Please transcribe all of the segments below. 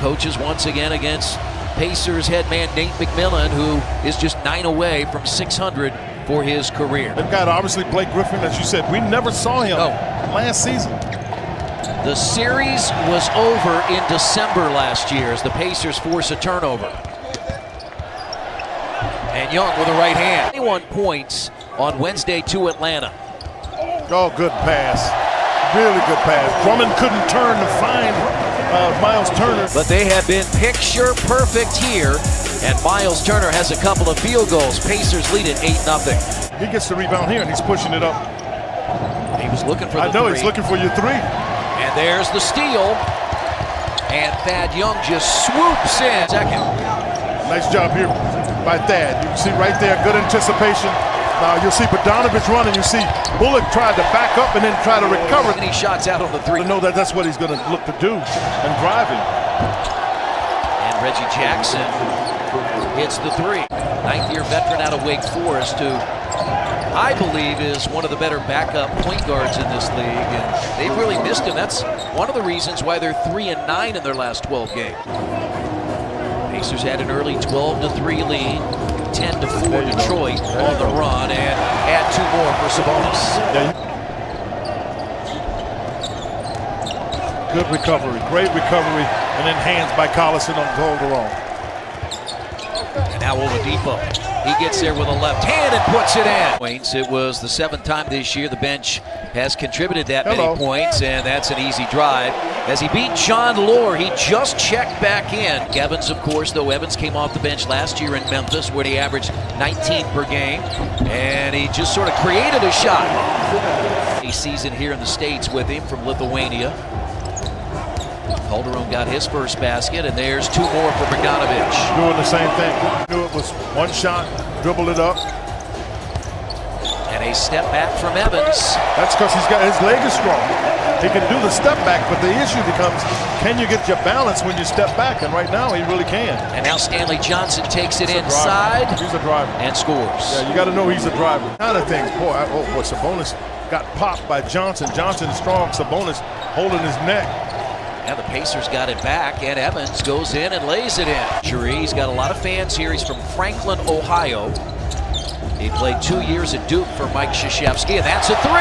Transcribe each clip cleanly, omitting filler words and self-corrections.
coaches once again against Pacers head man Nate McMillan, who is just 9 away from 600 for his career. They've got obviously Blake Griffin, as you said. We never saw him last season. The series was over in December last year as the Pacers force a turnover. And Young with a right hand. 21 points on Wednesday to Atlanta. Oh, good pass. Really good pass. Drummond couldn't turn to find Miles Turner. But they have been picture perfect here. And Miles Turner has a couple of field goals. Pacers lead at 8-0. He gets the rebound here and he's pushing it up. He was looking for the three. I know, three. he's looking for your three. And there's the steal. And Thad Young just swoops in. Second. Nice job here by Thad. You can see right there, good anticipation. Now you'll see Bogdanovich running. You see Bullock tried to back up and then try to recover. And he shots out on the three. I know that's what he's going to look to do and driving. And Reggie Jackson hits the three. 9th-year veteran out of Wake Forest, who I believe is one of the better backup point guards in this league, and they've really missed him. That's one of the reasons why they're 3-9 in their last 12 games. Pacers had an early 12-3 lead, 10-4 Detroit on the run, and add 2 more for Sabonis. Good recovery, great recovery, and then hands by Collison on Calderon. And now Oladipo. He gets there with a left hand and puts it in. It was the 7th time this year the bench has contributed that many points, and that's an easy drive. As he beat John Lore, he just checked back in. Evans, of course, though Evans came off the bench last year in Memphis, where he averaged 19 per game, and he just sort of created a shot. A season here in the States with him from Lithuania. Calderon got his first basket, and there's 2 more for Bogdanovich. Doing the same thing. Knew it was one shot, dribble it up. And a step back from Evans. That's because his leg is strong. He can do the step back, but the issue becomes, can you get your balance when you step back? And right now, he really can. And now Stanley Johnson takes it inside. He's a driver. And scores. Yeah, you got to know he's a driver. Other things, boy, Sabonis got popped by Johnson. Johnson is strong. Sabonis holding his neck. Now the Pacers got it back, and Evans goes in and lays it in. He's got a lot of fans here. He's from Franklin, Ohio. He played 2 years at Duke for Mike Krzyzewski, and that's a 3.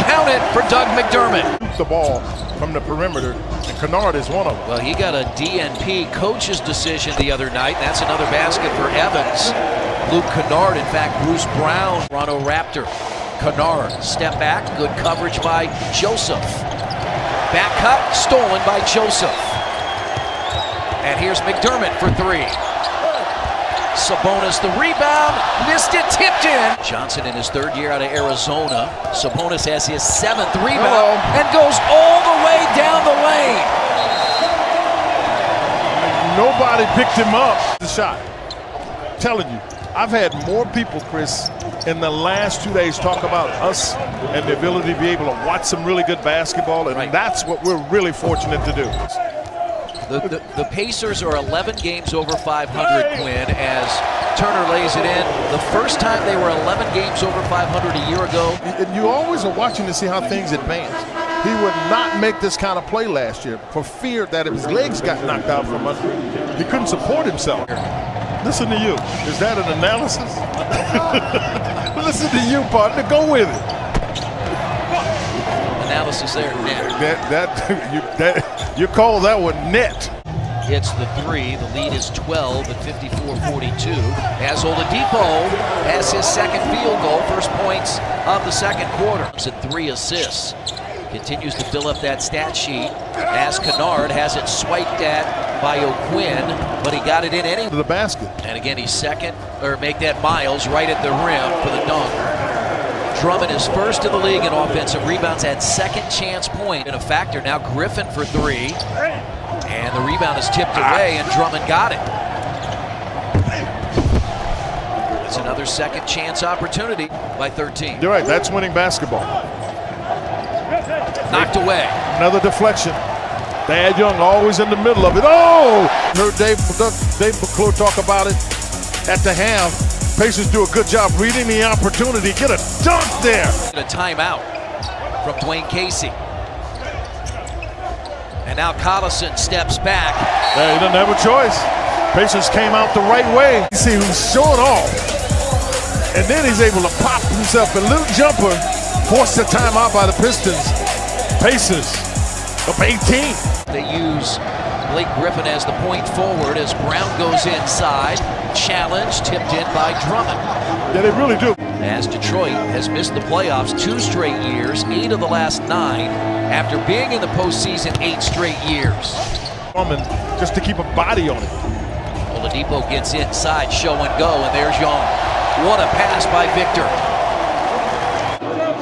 Count it for Doug McDermott. The ball from the perimeter, and Kennard is one of them. Well, he got a DNP coach's decision the other night. That's another basket for Evans. Luke Kennard, in fact, Bruce Brown, Toronto Raptor. Kennard, step back, good coverage by Joseph. Back cut, stolen by Joseph. And here's McDermott for 3. Sabonis the rebound, missed it, tipped in. Johnson in his 3rd year out of Arizona. Sabonis has his 7th rebound and goes all the way down the lane. Nobody picked him up. The shot. I'm telling you, I've had more people, Chris, in the last 2 days talk about us and the ability to be able to watch some really good basketball, and that's what we're really fortunate to do. The Pacers are 11 games over 500, Quinn, as Turner lays it in. The first time they were 11 games over 500 a year ago. And you always are watching to see how things advance. He would not make this kind of play last year for fear that if his legs got knocked out from under him, he couldn't support himself. Listen to you. Is that an analysis? Listen to you, partner. Go with it. Analysis there, net. You call that one net. Hits the 3. The lead is 12 at 54-42. As Oladipo has his 2nd field goal, first points of the 2nd quarter. And 3 assists. Continues to fill up that stat sheet as Kennard has it swiped at by O'Quinn, but he got it in anyway. To the basket. And again, he's second, or make that Miles right at the rim for the dunk. Drummond is 1st in the league in offensive rebounds, had 2nd chance point in a factor. Now Griffin for 3, and the rebound is tipped away, and Drummond got it. It's another 2nd chance opportunity by 13. You're right, that's winning basketball. Knocked away. Another deflection. Thad Young always in the middle of it. Oh! Heard Dave McClure talk about it at the half. Pacers do a good job reading the opportunity. Get a dunk there. A timeout from Dwayne Casey. And now Collison steps back. He doesn't have a choice. Pacers came out the right way. You see who's showing off. And then he's able to pop himself a little jumper, forced the timeout by the Pistons. Pacers up 18. They use Blake Griffin as the point forward as Brown goes inside. Challenge tipped in by Drummond. Yeah, they really do. As Detroit has missed the playoffs 2 straight years, 8 of the last 9, after being in the postseason 8 straight years. Drummond just to keep a body on it. Oladipo gets inside, show and go, and there's Young. What a pass by Victor.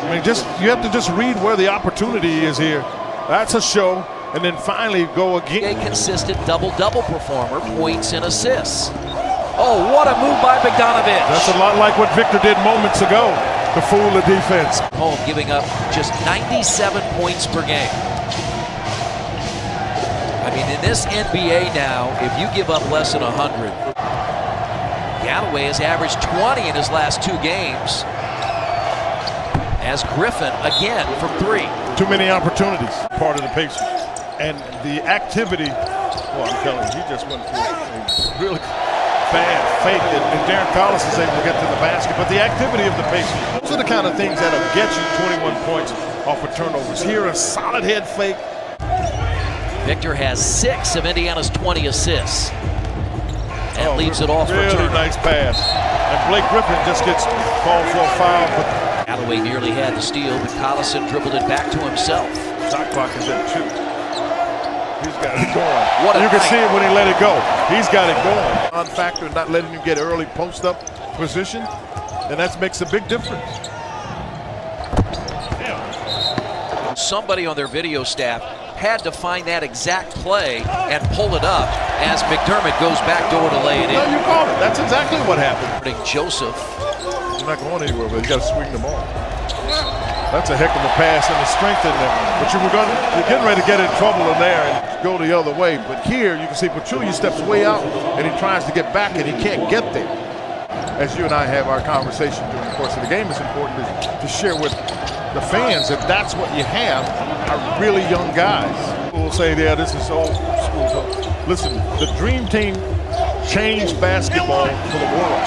I mean, you have to just read where the opportunity is here. That's a show, and then finally go again. A consistent double-double performer, points and assists. Oh, what a move by Bogdanovic. That's a lot like what Victor did moments ago to fool the defense. Home giving up just 97 points per game. I mean, in this NBA now, if you give up less than 100, Galloway has averaged 20 in his last 2 games. As Griffin, again, from 3. Too many opportunities, part of the Pacers. And the activity, well, I'm telling you, he just went through a really bad fake, and Darren Collison is able to get to the basket. But the activity of the Pacers, those are the kind of things that'll get you 21 points off of turnovers. Here, a solid head fake. Victor has 6 of Indiana's 20 assists. And leaves it off for really Turner. Nice pass. And Blake Griffin just gets called for a foul. But Galloway nearly had the steal, but Collison dribbled it back to himself. shot clock is at 2. He's got it going. What a you can night. see it when he let it go. He's got it going. On factor, not letting you get early post-up position, and that makes a big difference. Somebody on their video staff had to find that exact play and pull it up as McDermott goes back door to lay it in. No, you called it. That's exactly what happened. Joseph. He's not going anywhere, but you got to swing the ball. That's a heck of a pass and the strength in there. But you're getting ready to get in trouble in there and go the other way. But here you can see Pachulia steps way out and he tries to get back and he can't get there. As you and I have our conversation during the course of the game, it's important to share with the fans that that's what you have are really young guys. We'll say, yeah, this is old school. Listen, the Dream Team changed basketball for the world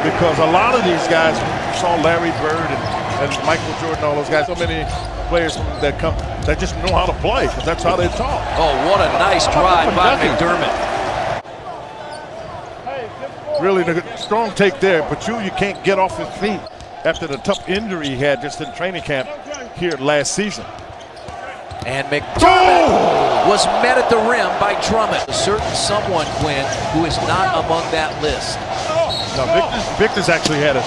because a lot of these guys saw Larry Bird and Michael Jordan, all those guys, so many players that just know how to play because that's how they talk. Oh, what a nice drive by McDermott. Really a strong take there. Pachulia can't get off his feet after the tough injury he had just in training camp here last season. And McDermott was met at the rim by Drummond. A certain someone, Quinn, who is not among that list. No, Victor's actually had a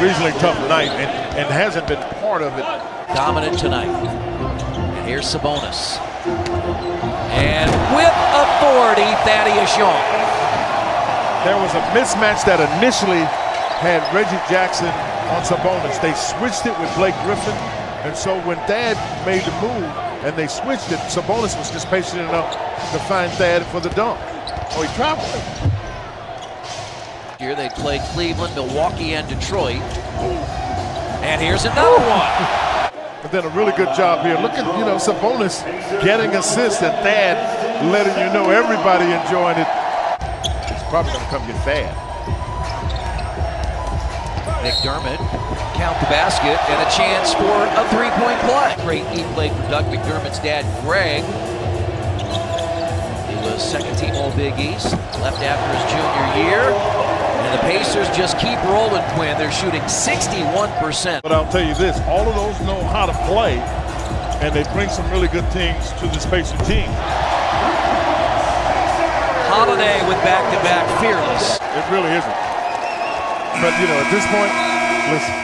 reasonably tough night and hasn't been part of it. Dominant tonight. And here's Sabonis. And with authority, Thaddeus Young. There was a mismatch that initially had Reggie Jackson on Sabonis. They switched it with Blake Griffin, and so when Thad made the move and they switched it, Sabonis was just patient enough to find Thad for the dunk. Oh, he traveled. Here they play Cleveland, Milwaukee, and Detroit. And here's another one. But then a really good job here. Look at, Sabonis getting assists and Thad letting you know everybody enjoying it. He's probably going to come get Thad. McDermott count the basket and a chance for a three-point play. Great play for Doug McDermott's dad, Greg. He was second-team All-Big East, left after his junior year. And the Pacers just keep rolling, Quinn. They're shooting 61%. But I'll tell you this, all of those know how to play, and they bring some really good things to this Pacer team. Holiday with back-to-back fearless. It really isn't. But, at this point, listen,